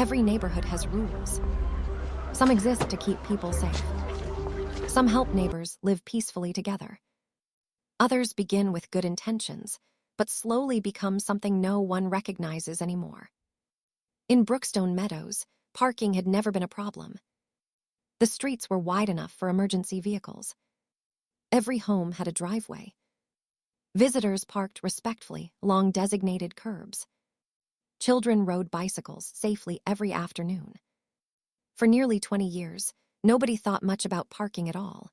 Every neighborhood has rules. Some exist to keep people safe. Some help neighbors live peacefully together. Others begin with good intentions, but slowly become something no one recognizes anymore. In Brookstone Meadows, parking had never been a problem. The streets were wide enough for emergency vehicles. Every home had a driveway. Visitors parked respectfully along designated curbs. Children rode bicycles safely every afternoon. For nearly 20 years, nobody thought much about parking at all.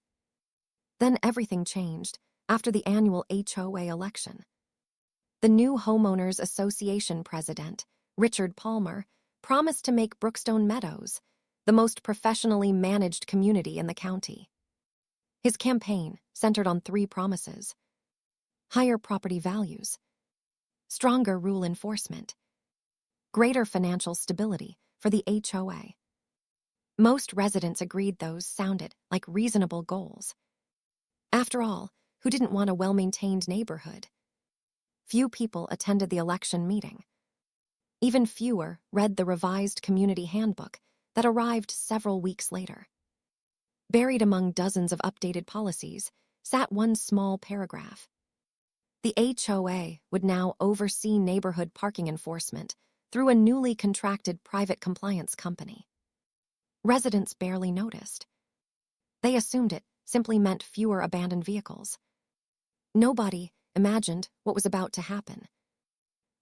Then everything changed after the annual HOA election. The new Homeowners Association president, Richard Palmer, promised to make Brookstone Meadows the most professionally managed community in the county. His campaign centered on 3 promises: higher property values, stronger rule enforcement, greater financial stability for the HOA. Most residents agreed those sounded like reasonable goals. After all, who didn't want a well-maintained neighborhood? Few people attended the election meeting. Even fewer read the revised community handbook that arrived several weeks later. Buried among dozens of updated policies sat one small paragraph. The HOA would now oversee neighborhood parking enforcement through a newly contracted private compliance company. Residents barely noticed. They assumed it simply meant fewer abandoned vehicles. Nobody imagined what was about to happen.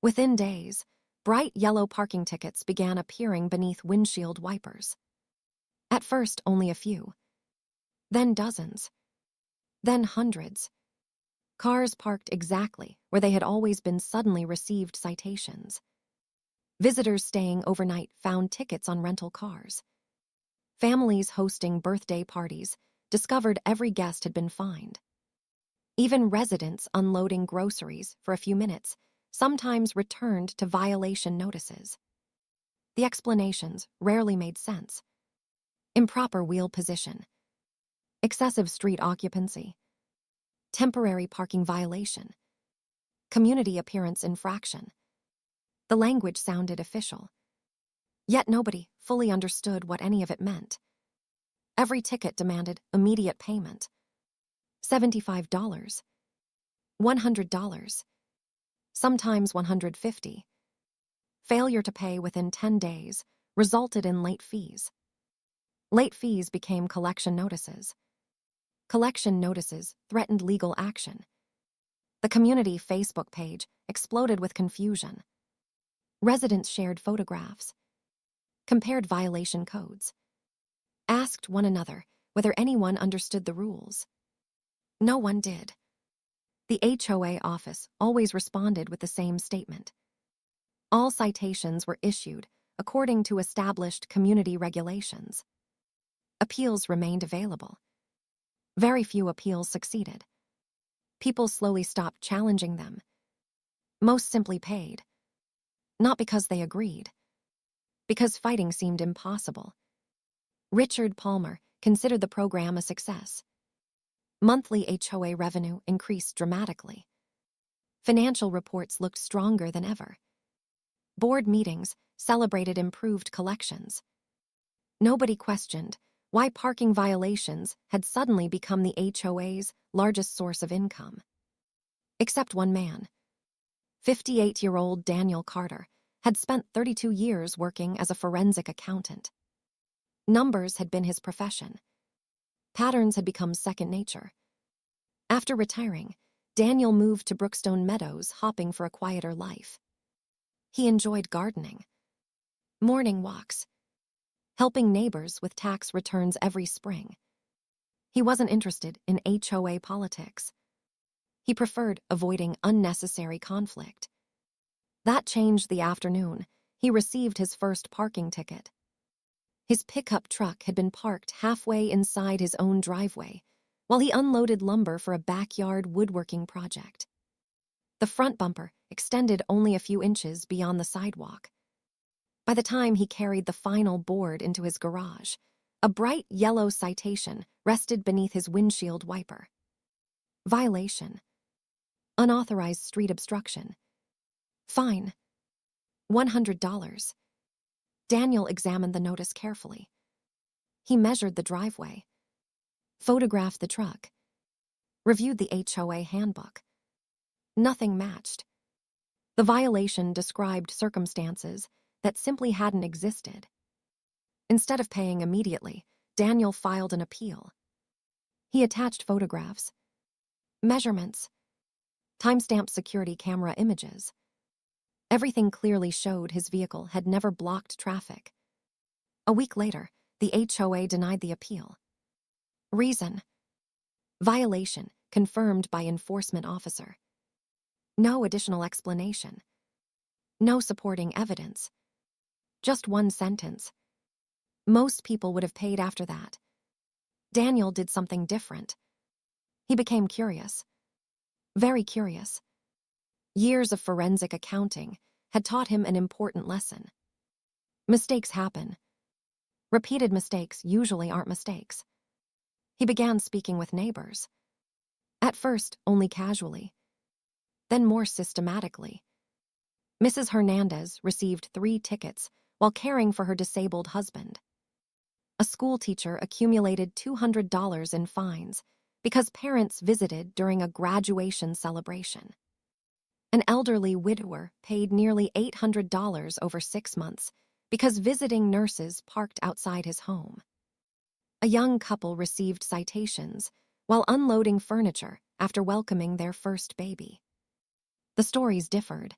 Within days, bright yellow parking tickets began appearing beneath windshield wipers. At first, only a few. Then dozens. Then hundreds. Cars parked exactly where they had always been suddenly received citations. Visitors staying overnight found tickets on rental cars. Families hosting birthday parties discovered every guest had been fined. Even residents unloading groceries for a few minutes sometimes returned to violation notices. The explanations rarely made sense. Improper wheel position, excessive street occupancy, temporary parking violation, community appearance infraction. The language sounded official. Yet nobody fully understood what any of it meant. Every ticket demanded immediate payment. $75, $100, sometimes $150. Failure to pay within 10 days resulted in late fees. Late fees became collection notices. Collection notices threatened legal action. The community Facebook page exploded with confusion. Residents shared photographs, compared violation codes, asked one another whether anyone understood the rules. No one did. The HOA office always responded with the same statement. All citations were issued according to established community regulations. Appeals remained available. Very few appeals succeeded. People slowly stopped challenging them. Most simply paid. Not because they agreed. Because fighting seemed impossible. Richard Palmer considered the program a success. Monthly HOA revenue increased dramatically. Financial reports looked stronger than ever. Board meetings celebrated improved collections. Nobody questioned why parking violations had suddenly become the HOA's largest source of income. Except one man. 58-year-old Daniel Carter had spent 32 years working as a forensic accountant. Numbers had been his profession. Patterns had become second nature. After retiring, Daniel moved to Brookstone Meadows, hoping for a quieter life. He enjoyed gardening, morning walks, helping neighbors with tax returns every spring. He wasn't interested in HOA politics. He preferred avoiding unnecessary conflict. That changed the afternoon he received his first parking ticket. His pickup truck had been parked halfway inside his own driveway while he unloaded lumber for a backyard woodworking project. The front bumper extended only a few inches beyond the sidewalk. By the time he carried the final board into his garage, a bright yellow citation rested beneath his windshield wiper. Violation. Unauthorized street obstruction. Fine. $100. Daniel examined the notice carefully. He measured the driveway, photographed the truck, reviewed the HOA handbook. Nothing matched. The violation described circumstances that simply hadn't existed. Instead of paying immediately, Daniel filed an appeal. He attached photographs, measurements, timestamped security camera images. Everything clearly showed his vehicle had never blocked traffic. A week later, the HOA denied the appeal. Reason: violation confirmed by enforcement officer. No additional explanation. No supporting evidence. Just one sentence. Most people would have paid after that. Daniel did something different. He became curious. Very curious. Years of forensic accounting had taught him an important lesson. Mistakes happen. Repeated mistakes usually aren't mistakes. He began speaking with neighbors. At first, only casually. Then more systematically. Mrs. Hernandez received 3 tickets while caring for her disabled husband. A school teacher accumulated $200 in fines because parents visited during a graduation celebration. An elderly widower paid nearly $800 over 6 months because visiting nurses parked outside his home. A young couple received citations while unloading furniture after welcoming their first baby. The stories differed.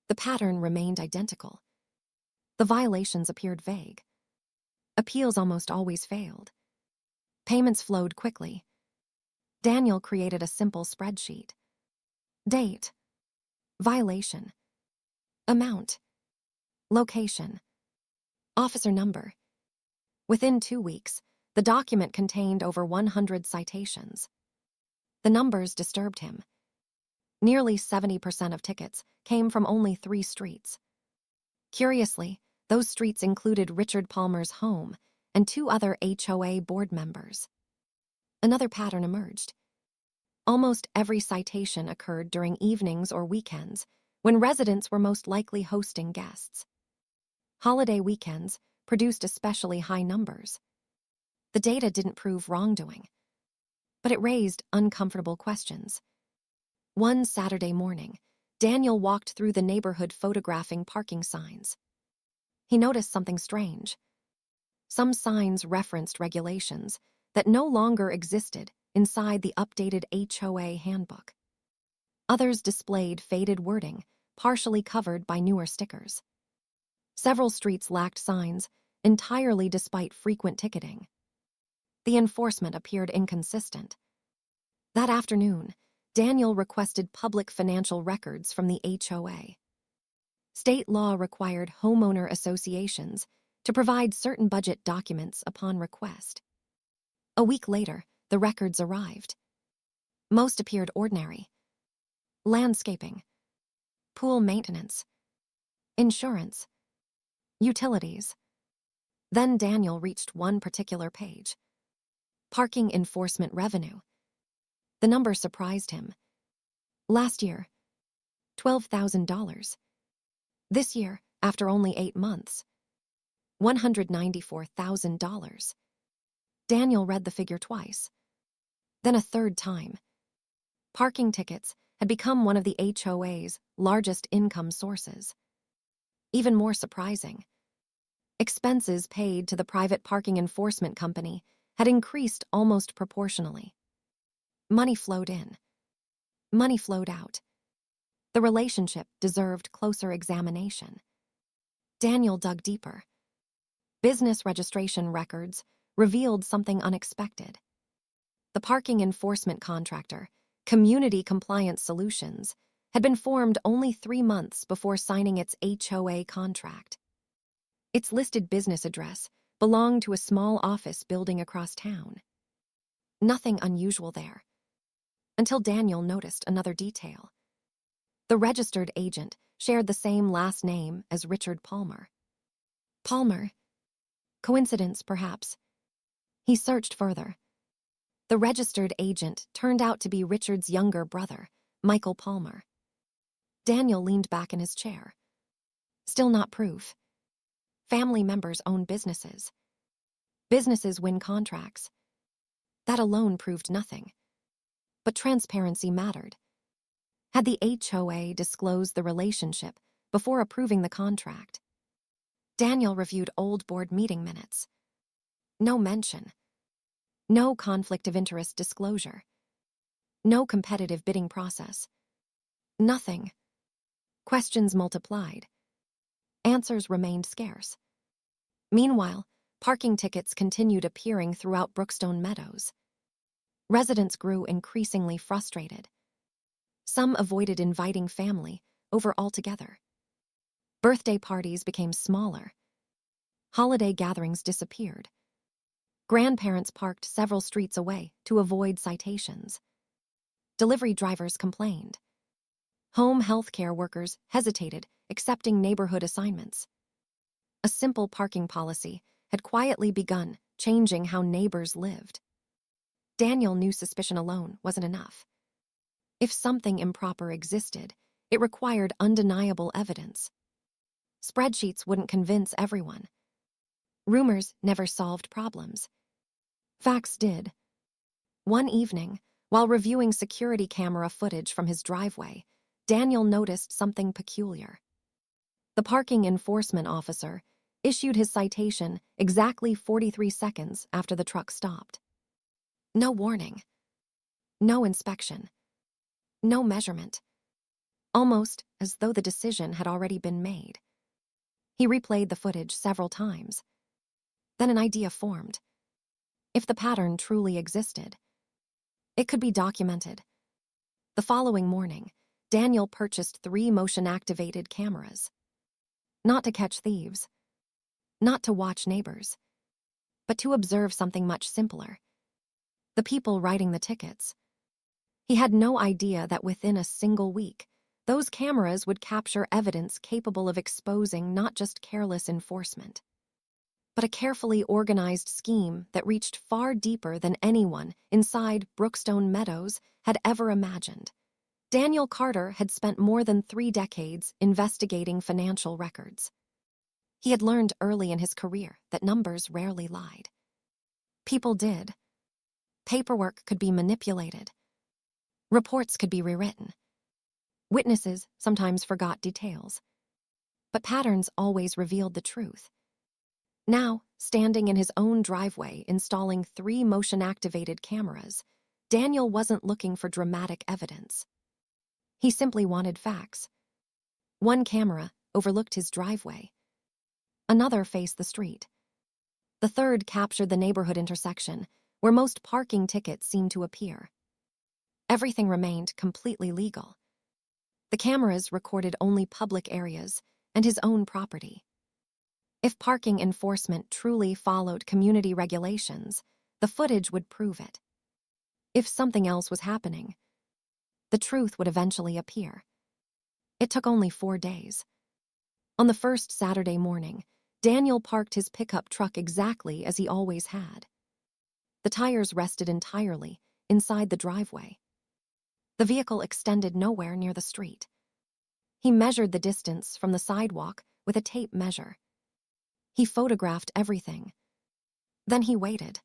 The pattern remained identical. The violations appeared vague. Appeals almost always failed. Payments flowed quickly. Daniel created a simple spreadsheet. Date, violation, amount, location, officer number. Within 2 weeks, the document contained over 100 citations. The numbers disturbed him. Nearly 70% of tickets came from only 3 streets. Curiously, those streets included Richard Palmer's home and 2 other HOA board members. Another pattern emerged. Almost every citation occurred during evenings or weekends, when residents were most likely hosting guests. Holiday weekends produced especially high numbers. The data didn't prove wrongdoing, but it raised uncomfortable questions. One Saturday morning, Daniel walked through the neighborhood photographing parking signs. He noticed something strange. Some signs referenced regulations that no longer existed inside the updated HOA handbook. Others displayed faded wording, partially covered by newer stickers. Several streets lacked signs entirely despite frequent ticketing. The enforcement appeared inconsistent. That afternoon, Daniel requested public financial records from the HOA. State law required homeowner associations to provide certain budget documents upon request. A week later, the records arrived. Most appeared ordinary. Landscaping, pool maintenance, insurance, utilities. Then Daniel reached one particular page. Parking enforcement revenue. The number surprised him. Last year, $12,000. This year, after only 8 months, $194,000. Daniel read the figure twice, then a third time. Parking tickets had become one of the HOA's largest income sources. Even more surprising, expenses paid to the private parking enforcement company had increased almost proportionally. Money flowed in. Money flowed out. The relationship deserved closer examination. Daniel dug deeper. Business registration records revealed something unexpected. The parking enforcement contractor, Community Compliance Solutions, had been formed only 3 months before signing its HOA contract. Its listed business address belonged to a small office building across town. Nothing unusual there, until Daniel noticed another detail. The registered agent shared the same last name as Richard Palmer. Palmer? Coincidence, perhaps. He searched further. The registered agent turned out to be Richard's younger brother, Michael Palmer. Daniel leaned back in his chair. Still not proof. Family members own businesses. Businesses win contracts. That alone proved nothing. But transparency mattered. Had the HOA disclosed the relationship before approving the contract? Daniel reviewed old board meeting minutes. No mention. No conflict of interest disclosure. No competitive bidding process. Nothing. Questions multiplied. Answers remained scarce. Meanwhile, parking tickets continued appearing throughout Brookstone Meadows. Residents grew increasingly frustrated. Some avoided inviting family over altogether. Birthday parties became smaller. Holiday gatherings disappeared. Grandparents parked several streets away to avoid citations. Delivery drivers complained. Home health care workers hesitated accepting neighborhood assignments. A simple parking policy had quietly begun changing how neighbors lived. Daniel knew suspicion alone wasn't enough. If something improper existed, it required undeniable evidence. Spreadsheets wouldn't convince everyone. Rumors never solved problems. Facts did. One evening, while reviewing security camera footage from his driveway, Daniel noticed something peculiar. The parking enforcement officer issued his citation exactly 43 seconds after the truck stopped. No warning. No inspection. No measurement. Almost as though the decision had already been made. He replayed the footage several times. Then an idea formed. If the pattern truly existed, it could be documented. The following morning, Daniel purchased 3 motion-activated cameras. Not to catch thieves, not to watch neighbors, but to observe something much simpler. The people writing the tickets. He had no idea that within a single week, those cameras would capture evidence capable of exposing not just careless enforcement, but a carefully organized scheme that reached far deeper than anyone inside Brookstone Meadows had ever imagined. Daniel Carter had spent more than 3 decades investigating financial records. He had learned early in his career that numbers rarely lied. People did. Paperwork could be manipulated. Reports could be rewritten. Witnesses sometimes forgot details. But patterns always revealed the truth. Now, standing in his own driveway installing 3 motion-activated cameras, Daniel wasn't looking for dramatic evidence. He simply wanted facts. One camera overlooked his driveway. Another faced the street. The third captured the neighborhood intersection, where most parking tickets seemed to appear. Everything remained completely legal. The cameras recorded only public areas and his own property. If parking enforcement truly followed community regulations, the footage would prove it. If something else was happening, the truth would eventually appear. It took only 4 days. On the first Saturday morning, Daniel parked his pickup truck exactly as he always had. The tires rested entirely inside the driveway. The vehicle extended nowhere near the street. He measured the distance from the sidewalk with a tape measure. He photographed everything. Then he waited.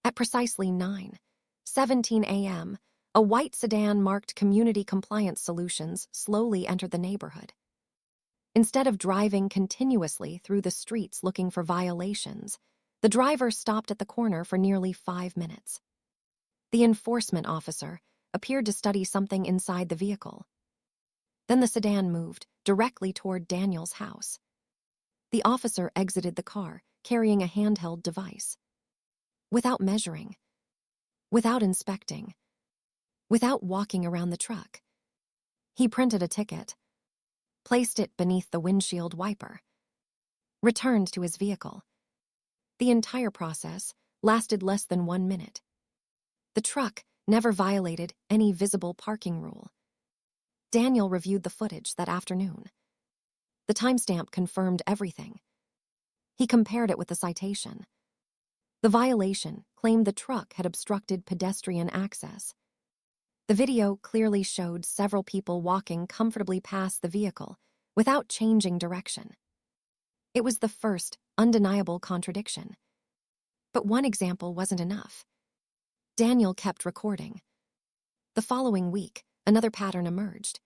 At precisely 9:17 a.m., a white sedan marked Community Compliance Solutions slowly entered the neighborhood. Instead of driving continuously through the streets looking for violations, the driver stopped at the corner for nearly 5 minutes. The enforcement officer appeared to study something inside the vehicle. Then the sedan moved directly toward Daniel's house. The officer exited the car, carrying a handheld device. Without measuring, without inspecting, without walking around the truck, he printed a ticket, placed it beneath the windshield wiper, returned to his vehicle. The entire process lasted less than 1 minute. The truck never violated any visible parking rule. Daniel reviewed the footage that afternoon. The timestamp confirmed everything. He compared it with the citation. The violation claimed the truck had obstructed pedestrian access. The video clearly showed several people walking comfortably past the vehicle without changing direction. It was the first, undeniable contradiction. But one example wasn't enough. Daniel kept recording. The following week, another pattern emerged.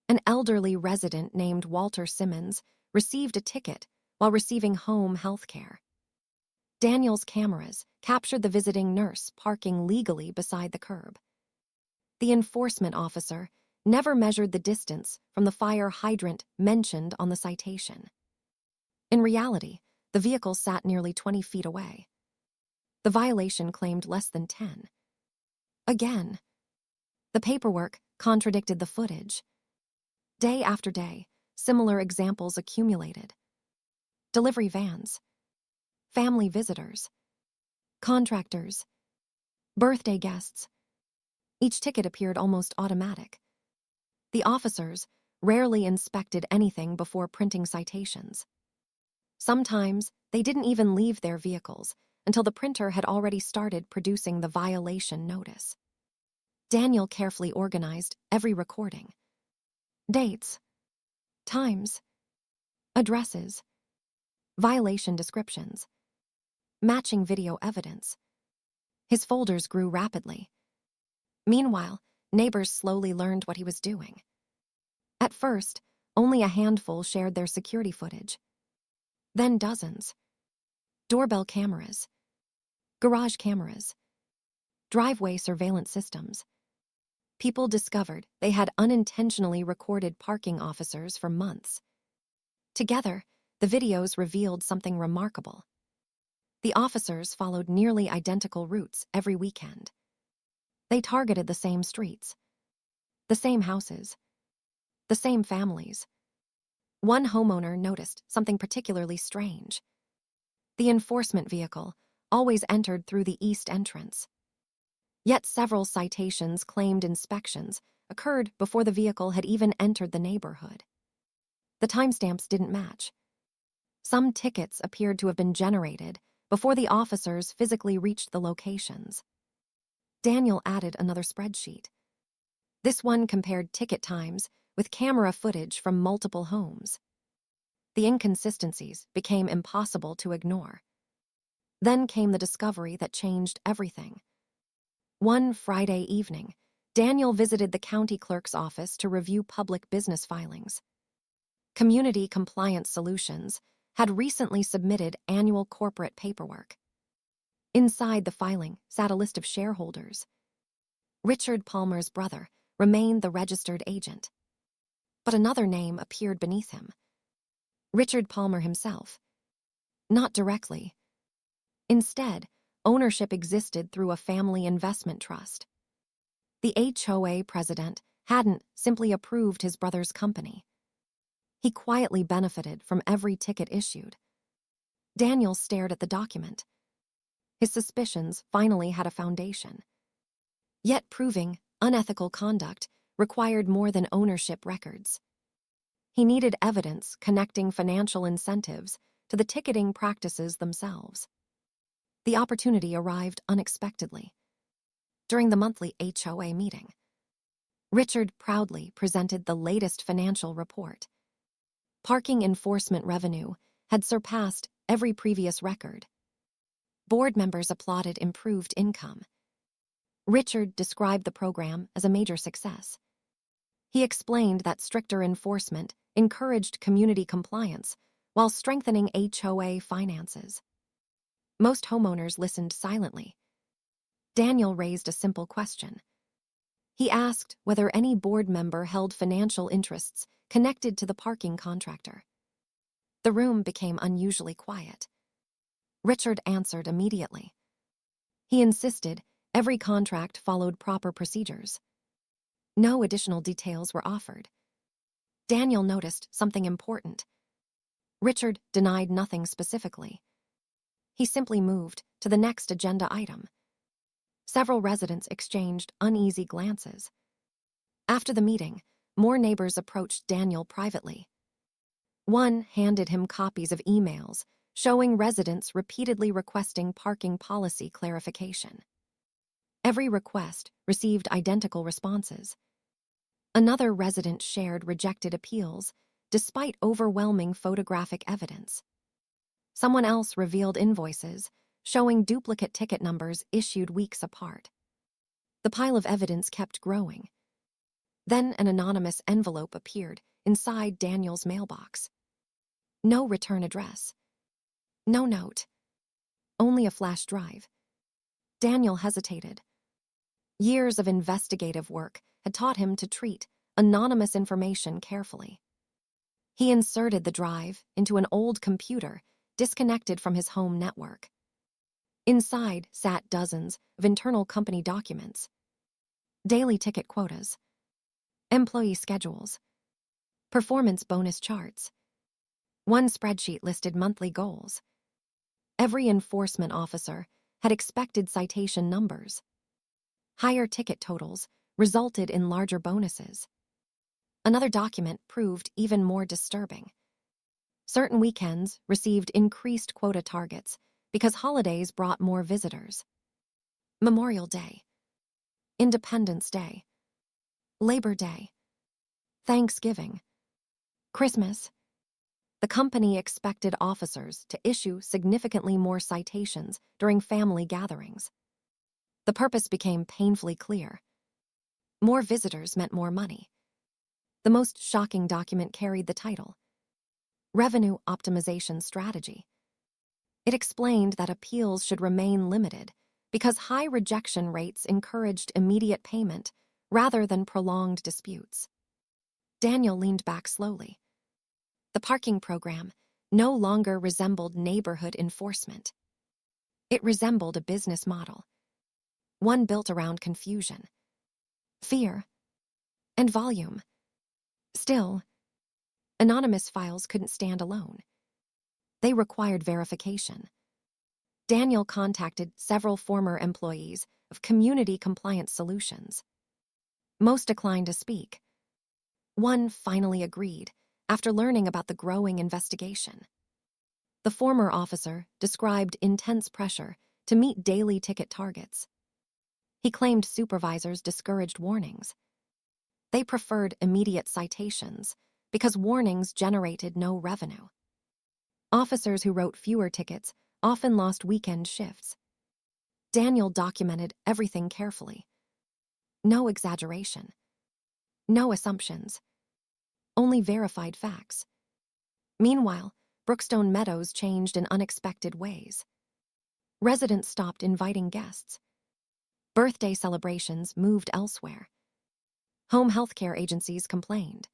An elderly resident named Walter Simmons received a ticket while receiving home health care. Daniel's cameras captured the visiting nurse parking legally beside the curb. The enforcement officer never measured the distance from the fire hydrant mentioned on the citation. In reality, the vehicle sat nearly 20 feet away. The violation claimed less than 10. Again, the paperwork contradicted the footage. Day after day, similar examples accumulated. Delivery vans, family visitors, contractors, birthday guests. Each ticket appeared almost automatic. The officers rarely inspected anything before printing citations. Sometimes they didn't even leave their vehicles until the printer had already started producing the violation notice. Daniel carefully organized every recording. Dates, times, addresses, violation descriptions, matching video evidence. His folders grew rapidly. Meanwhile, neighbors slowly learned what he was doing. At first, only a handful shared their security footage. Then dozens. Doorbell cameras, garage cameras, driveway surveillance systems. People discovered they had unintentionally recorded parking officers for months. Together, the videos revealed something remarkable. The officers followed nearly identical routes every weekend. They targeted the same streets, the same houses, the same families. One homeowner noticed something particularly strange. The enforcement vehicle always entered through the east entrance. Yet several citations claimed inspections occurred before the vehicle had even entered the neighborhood. The timestamps didn't match. Some tickets appeared to have been generated before the officers physically reached the locations. Daniel added another spreadsheet. This one compared ticket times with camera footage from multiple homes. The inconsistencies became impossible to ignore. Then came the discovery that changed everything. One Friday evening, Daniel visited the county clerk's office to review public business filings. Community Compliance Solutions had recently submitted annual corporate paperwork. Inside the filing sat a list of shareholders. Richard Palmer's brother remained the registered agent. But another name appeared beneath him. Richard Palmer himself. Not directly. Instead, ownership existed through a family investment trust. The HOA president hadn't simply approved his brother's company. He quietly benefited from every ticket issued. Daniel stared at the document. His suspicions finally had a foundation. Yet proving unethical conduct required more than ownership records. He needed evidence connecting financial incentives to the ticketing practices themselves. The opportunity arrived unexpectedly. During the monthly HOA meeting, Richard proudly presented the latest financial report. Parking enforcement revenue had surpassed every previous record. Board members applauded improved income. Richard described the program as a major success. He explained that stricter enforcement encouraged community compliance while strengthening HOA finances. Most homeowners listened silently. Daniel raised a simple question. He asked whether any board member held financial interests connected to the parking contractor. The room became unusually quiet. Richard answered immediately. He insisted every contract followed proper procedures. No additional details were offered. Daniel noticed something important. Richard denied nothing specifically. He simply moved to the next agenda item. Several residents exchanged uneasy glances. After the meeting, more neighbors approached Daniel privately. One handed him copies of emails showing residents repeatedly requesting parking policy clarification. Every request received identical responses. Another resident shared rejected appeals, despite overwhelming photographic evidence. Someone else revealed invoices showing duplicate ticket numbers issued weeks apart. The pile of evidence kept growing. Then an anonymous envelope appeared inside Daniel's mailbox. No return address. No note. Only a flash drive. Daniel hesitated. Years of investigative work had taught him to treat anonymous information carefully. He inserted the drive into an old computer disconnected from his home network. Inside sat dozens of internal company documents, daily ticket quotas, employee schedules, performance bonus charts. One spreadsheet listed monthly goals. Every enforcement officer had expected citation numbers. Higher ticket totals resulted in larger bonuses. Another document proved even more disturbing. Certain weekends received increased quota targets because holidays brought more visitors. Memorial Day, Independence Day, Labor Day, Thanksgiving, Christmas. The company expected officers to issue significantly more citations during family gatherings. The purpose became painfully clear. More visitors meant more money. The most shocking document carried the title, Revenue Optimization Strategy. It explained that appeals should remain limited because high rejection rates encouraged immediate payment rather than prolonged disputes. Daniel leaned back slowly. The parking program no longer resembled neighborhood enforcement. It resembled a business model, one built around confusion, fear, and volume. Still, anonymous files couldn't stand alone. They required verification. Daniel contacted several former employees of Community Compliance Solutions. Most declined to speak. One finally agreed after learning about the growing investigation. The former officer described intense pressure to meet daily ticket targets. He claimed supervisors discouraged warnings. They preferred immediate citations because warnings generated no revenue. Officers who wrote fewer tickets often lost weekend shifts. Daniel documented everything carefully. No exaggeration. No assumptions. Only verified facts. Meanwhile, Brookstone Meadows changed in unexpected ways. Residents stopped inviting guests. Birthday celebrations moved elsewhere. Home healthcare agencies complained.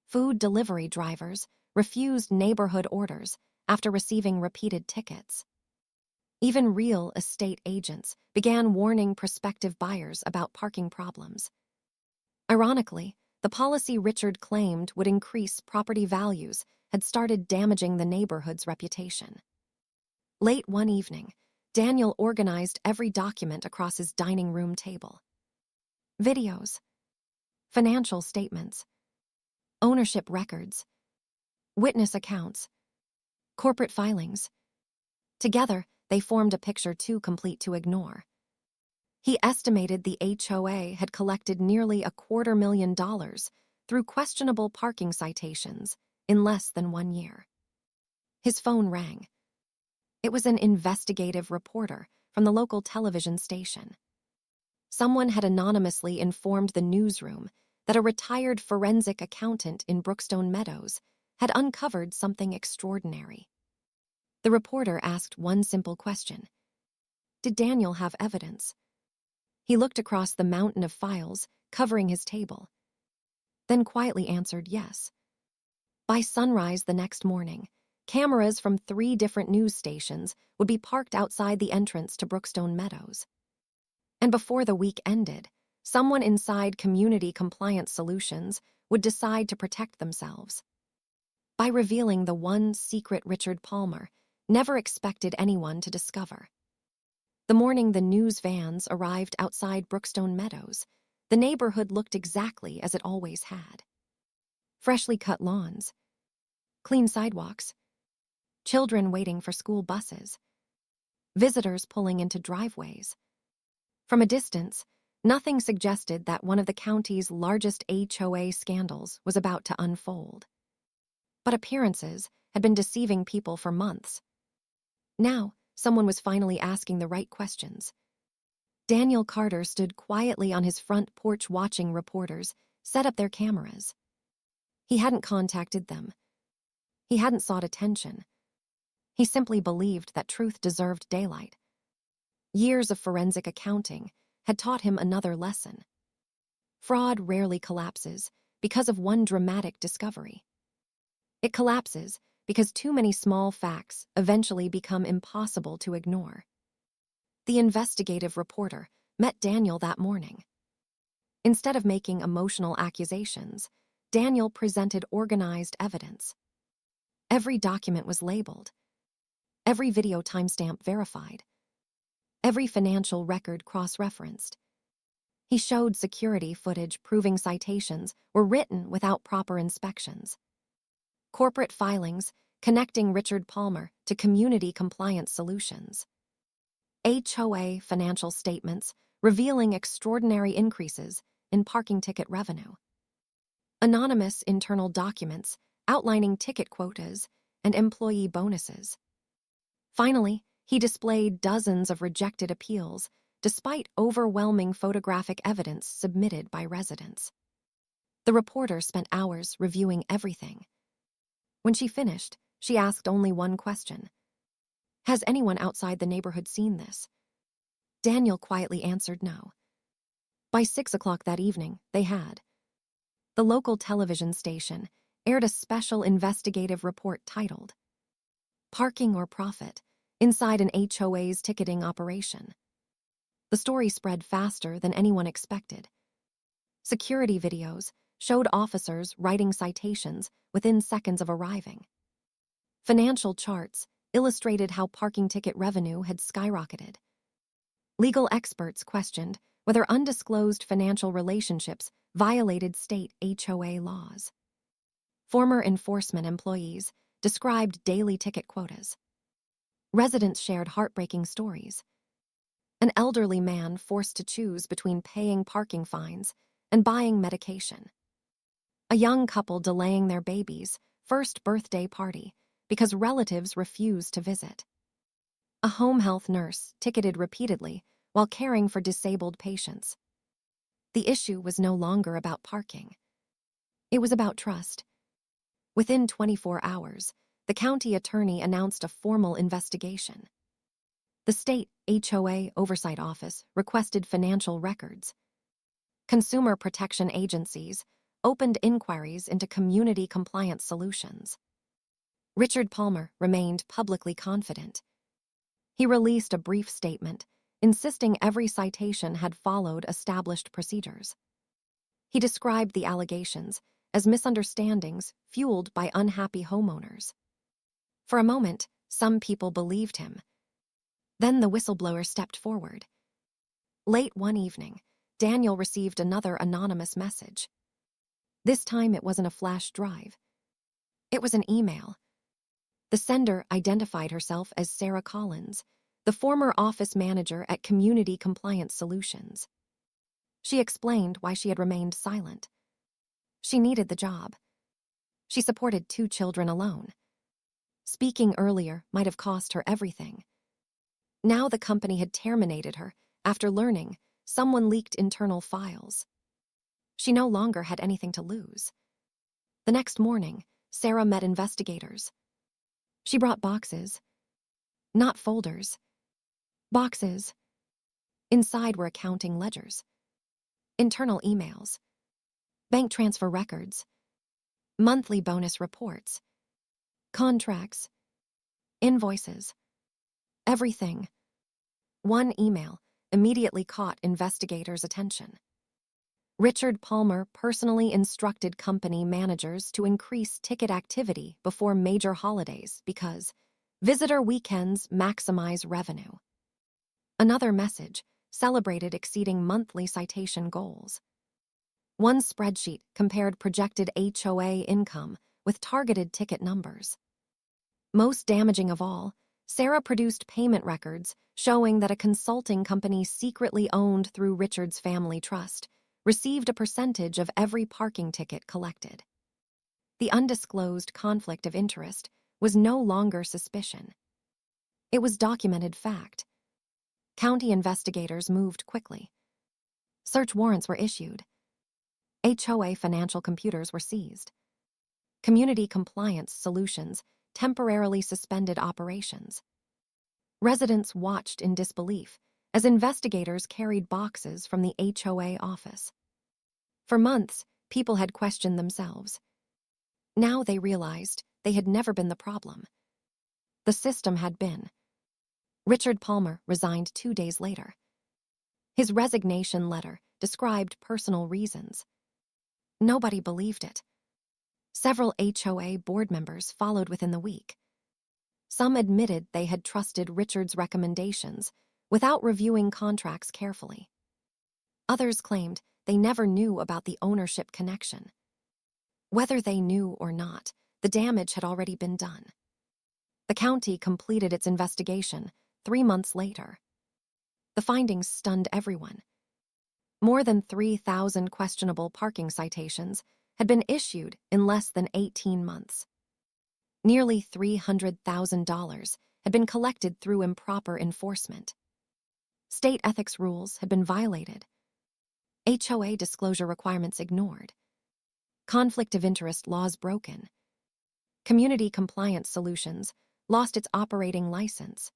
Food delivery drivers refused neighborhood orders after receiving repeated tickets. Even real estate agents began warning prospective buyers about parking problems. Ironically, the policy Richard claimed would increase property values had started damaging the neighborhood's reputation. Late one evening, Daniel organized every document across his dining room table. Videos, financial statements, ownership records, witness accounts, corporate filings. Together, they formed a picture too complete to ignore. He estimated the HOA had collected nearly $250,000 through questionable parking citations in less than 1 year. His phone rang. It was an investigative reporter from the local television station. Someone had anonymously informed the newsroom that a retired forensic accountant in Brookstone Meadows had uncovered something extraordinary. The reporter asked one simple question. Did Daniel have evidence? He looked across the mountain of files covering his table, then quietly answered yes. By sunrise the next morning, cameras from 3 different news stations would be parked outside the entrance to Brookstone Meadows. And before the week ended, someone inside Community Compliance Solutions would decide to protect themselves. By revealing the one secret Richard Palmer never expected anyone to discover. The morning the news vans arrived outside Brookstone Meadows, the neighborhood looked exactly as it always had. Freshly cut lawns, clean sidewalks, children waiting for school buses, visitors pulling into driveways. From a distance, nothing suggested that one of the county's largest HOA scandals was about to unfold. But appearances had been deceiving people for months. Now, someone was finally asking the right questions. Daniel Carter stood quietly on his front porch watching reporters set up their cameras. He hadn't contacted them. He hadn't sought attention. He simply believed that truth deserved daylight. Years of forensic accounting had taught him another lesson. Fraud rarely collapses because of one dramatic discovery. It collapses because too many small facts eventually become impossible to ignore. The investigative reporter met Daniel that morning. Instead of making emotional accusations, Daniel presented organized evidence. Every document was labeled. Every video timestamp verified. Every financial record cross-referenced. He showed security footage proving citations were written without proper inspections. Corporate filings connecting Richard Palmer to community compliance solutions. HOA financial statements revealing extraordinary increases in parking ticket revenue. Anonymous internal documents outlining ticket quotas and employee bonuses. Finally, he displayed dozens of rejected appeals despite overwhelming photographic evidence submitted by residents. The reporter spent hours reviewing everything. When she finished, she asked only one question. Has anyone outside the neighborhood seen this? Daniel quietly answered no. By 6 o'clock that evening, they had. The local television station aired a special investigative report titled Parking or Profit Inside an HOA's Ticketing Operation. The story spread faster than anyone expected. Security videos showed officers writing citations within seconds of arriving. Financial charts illustrated how parking ticket revenue had skyrocketed. Legal experts questioned whether undisclosed financial relationships violated state HOA laws. Former enforcement employees described daily ticket quotas. Residents shared heartbreaking stories. An elderly man forced to choose between paying parking fines and buying medication. A young couple delaying their baby's first birthday party because relatives refused to visit. A home health nurse ticketed repeatedly while caring for disabled patients. The issue was no longer about parking. It was about trust. Within 24 hours, the county attorney announced a formal investigation. The state HOA Oversight Office requested financial records. Consumer protection agencies opened inquiries into community compliance solutions. Richard Palmer remained publicly confident. He released a brief statement, insisting every citation had followed established procedures. He described the allegations as misunderstandings fueled by unhappy homeowners. For a moment, some people believed him. Then the whistleblower stepped forward. Late one evening, Daniel received another anonymous message. This time it wasn't a flash drive. It was an email. The sender identified herself as Sarah Collins, the former office manager at Community Compliance Solutions. She explained why she had remained silent. She needed the job. She supported 2 children alone. Speaking earlier might have cost her everything. Now the company had terminated her after learning someone leaked internal files. She no longer had anything to lose. The next morning, Sarah met investigators. She brought boxes. Not folders. Boxes. Inside were accounting ledgers, internal emails, bank transfer records, monthly bonus reports, contracts, invoices, everything. One email immediately caught investigators' attention. Richard Palmer personally instructed company managers to increase ticket activity before major holidays because visitor weekends maximize revenue. Another message celebrated exceeding monthly citation goals. One spreadsheet compared projected HOA income with targeted ticket numbers. Most damaging of all, Sarah produced payment records showing that a consulting company secretly owned through Richard's family trust received a percentage of every parking ticket collected. The undisclosed conflict of interest was no longer suspicion. It was documented fact. County investigators moved quickly. Search warrants were issued. HOA financial computers were seized. Community compliance solutions temporarily suspended operations. Residents watched in disbelief as investigators carried boxes from the HOA office. For months, people had questioned themselves. Now they realized they had never been the problem. The system had been. Richard Palmer resigned 2 days later. His resignation letter described personal reasons. Nobody believed it. Several HOA board members followed within the week. Some admitted they had trusted Richard's recommendations without reviewing contracts carefully. Others claimed they never knew about the ownership connection. Whether they knew or not, the damage had already been done. The county completed its investigation 3 months later. The findings stunned everyone. More than 3,000 questionable parking citations had been issued in less than 18 months. Nearly $300,000 had been collected through improper enforcement. State ethics rules had been violated. HOA disclosure requirements ignored. Conflict of interest laws broken. Community compliance solutions lost its operating license.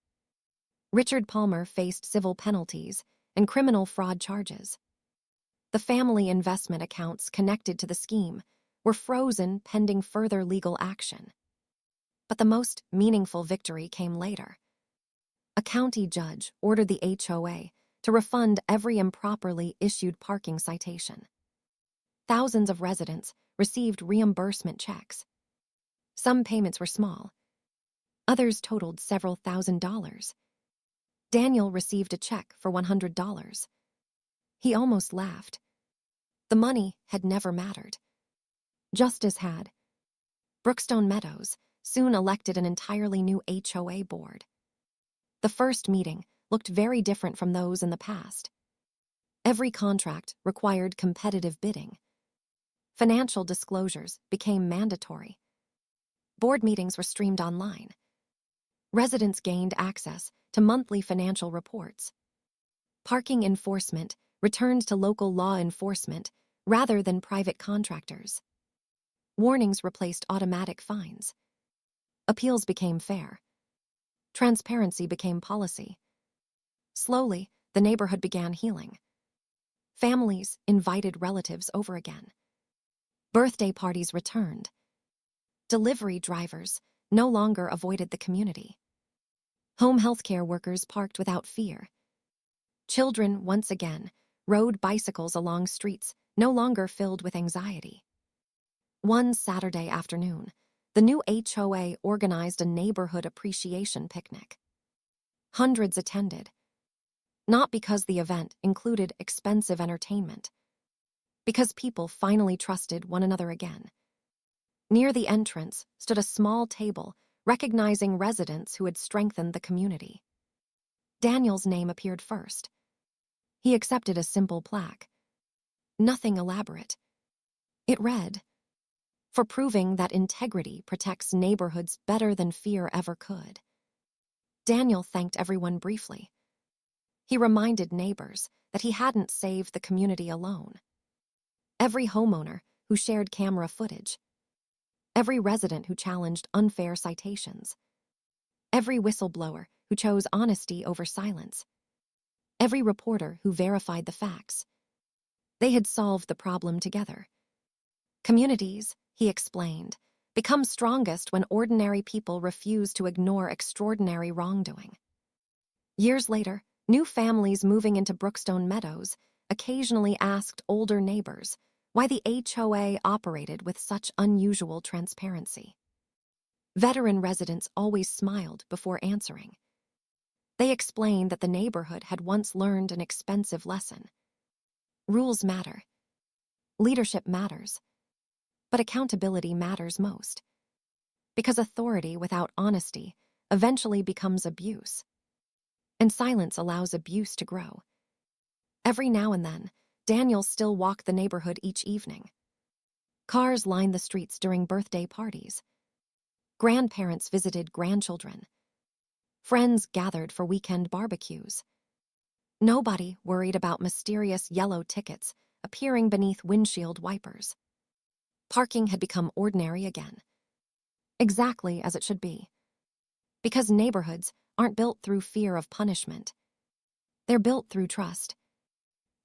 Richard Palmer faced civil penalties and criminal fraud charges. The family investment accounts connected to the scheme were frozen pending further legal action. But the most meaningful victory came later. A county judge ordered the HOA to refund every improperly issued parking citation. Thousands of residents received reimbursement checks. Some payments were small. Others totaled several $1,000s. Daniel received a check for $100. He almost laughed. The money had never mattered. Justice had. Brookstone Meadows soon elected an entirely new HOA board. The first meeting looked very different from those in the past. Every contract required competitive bidding. Financial disclosures became mandatory. Board meetings were streamed online. Residents gained access to monthly financial reports. Parking enforcement returned to local law enforcement rather than private contractors. Warnings replaced automatic fines. Appeals became fair. Transparency became policy. Slowly, the neighborhood began healing. Families invited relatives over again. Birthday parties returned. Delivery drivers no longer avoided the community. Home healthcare workers parked without fear. Children, once again, rode bicycles along streets no longer filled with anxiety. One Saturday afternoon, the new HOA organized a neighborhood appreciation picnic. Hundreds attended. Not because the event included expensive entertainment, because people finally trusted one another again. Near the entrance stood a small table recognizing residents who had strengthened the community. Daniel's name appeared first. He accepted a simple plaque. Nothing elaborate. It read, "For proving that integrity protects neighborhoods better than fear ever could." Daniel thanked everyone briefly. He reminded neighbors that he hadn't saved the community alone. Every homeowner who shared camera footage. Every resident who challenged unfair citations. Every whistleblower who chose honesty over silence. Every reporter who verified the facts. They had solved the problem together. Communities, he explained, become strongest when ordinary people refuse to ignore extraordinary wrongdoing. Years later, new families moving into Brookstone Meadows occasionally asked older neighbors why the HOA operated with such unusual transparency. Veteran residents always smiled before answering. They explained that the neighborhood had once learned an expensive lesson. Rules matter. Leadership matters. But accountability matters most. Because authority without honesty eventually becomes abuse. And silence allows abuse to grow. Every now and then, Daniel still walked the neighborhood each evening. Cars lined the streets during birthday parties. Grandparents visited grandchildren. Friends gathered for weekend barbecues. Nobody worried about mysterious yellow tickets appearing beneath windshield wipers. Parking had become ordinary again. Exactly as it should be. Because neighborhoods aren't built through fear of punishment. They're built through trust.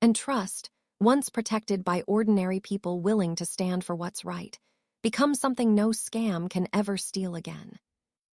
And trust, once protected by ordinary people willing to stand for what's right, becomes something no scam can ever steal again.